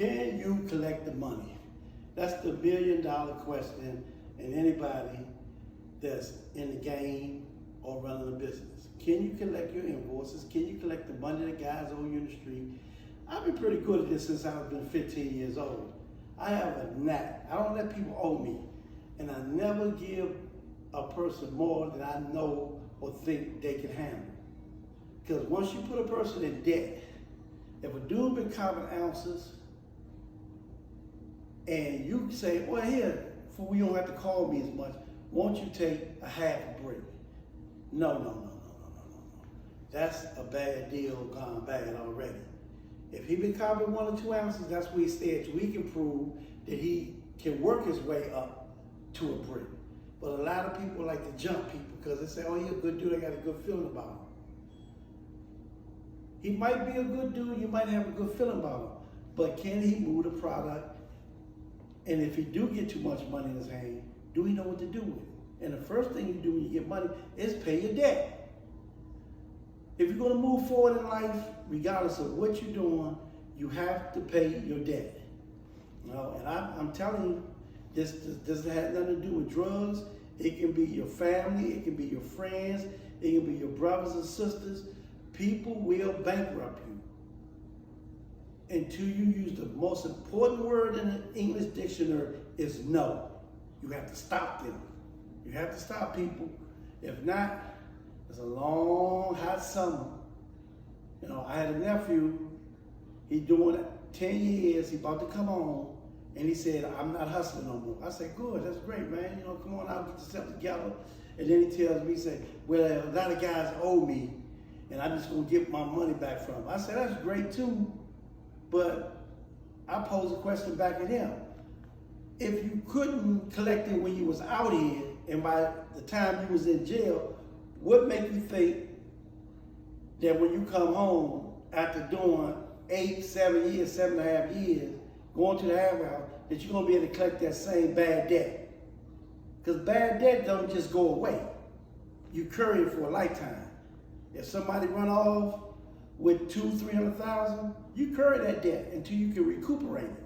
Can you collect the money? That's the $1 million question in anybody that's in the game or running a business. Can you collect your invoices? Can you collect the money that guys owe you in the street? I've been pretty good at this since I've been 15 years old. I have a knack. I don't let people owe me. And I never give a person more than I know or think they can handle. Because once you put a person in debt, if a dude been counting ounces, and you say, well, here, for you don't have to call me as much, won't you take a half a brick? No. That's a bad deal gone bad already. If he been counting 1 or 2 ounces, that's where he stayed till he can prove that he can work his way up to a brick. But a lot of people like to jump people because they say, oh, he's a good dude, I got a good feeling about him. He might be a good dude, you might have a good feeling about him, but can he move the product? And if he do get too much money in his hand, do he know what to do with it? And the first thing you do when you get money is pay your debt. If you're gonna move forward in life, regardless of what you're doing, you have to pay your debt. You know, and I'm telling you, this doesn't have nothing to do with drugs. It can be your family, it can be your friends, it can be your brothers and sisters. People will bankrupt you until you use the most important word in the English dictionary is no. You have to stop them. You have to stop people. If not, it's a long, hot summer. You know, I had a nephew, he doing it 10 years, he about to come home, and he said, I'm not hustling no more. I said, good, that's great, man. You know, come on out, get yourself together. And then he tells me, he said, well, a lot of guys owe me, and I'm just gonna get my money back from them. I said, that's great too, but I pose a question back at him. If you couldn't collect it when you was out here, and by the time you was in jail, what make you think that when you come home after doing 8, 7 years, 7.5 years, going to the halfway house, that you're gonna be able to collect that same bad debt? Because bad debt don't just go away. You carry it for a lifetime. If somebody run off with 200,000-300,000, you carry that debt until you can recuperate it.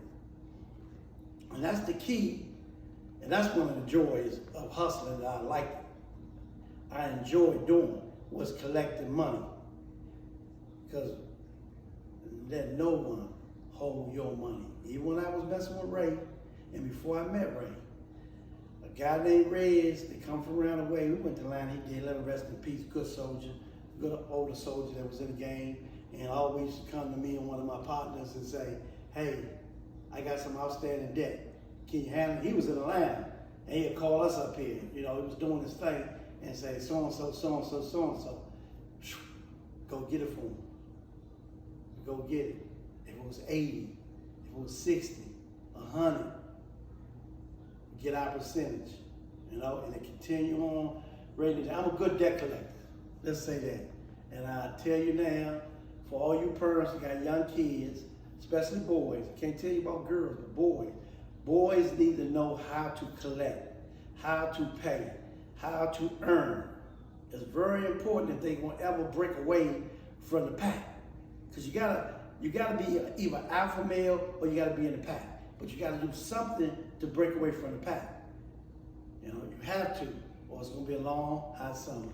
And that's the key, and that's one of the joys of hustling that I like. I enjoy doing was collecting money, because let no one hold your money. Even when I was messing with Ray, and before I met Ray, a guy named Rez, that come from around the way, we went to Atlanta, he did, let him rest in peace, good soldier, good older soldier that was in the game, and always used to come to me and one of my partners and say, hey, I got some outstanding debt. Can you handle it? He was in Atlanta, and he'd call us up here. You know, he was doing his thing and say, so-and-so, so-and-so, so-and-so. Go get it for him. Go get it. If it was 80, if it was 60, 100, get our percentage. You know, and it continue on. I'm a good debt collector. Let's say that. And I tell you now, for all you parents that got young kids, especially boys, I can't tell you about girls, but boys need to know how to collect, how to pay, how to earn. It's very important if they won't ever break away from the pack. Because you gotta be either alpha male or you gotta be in the pack. But you gotta do something to break away from the pack. You know, you have to, or it's gonna be a long, hot summer.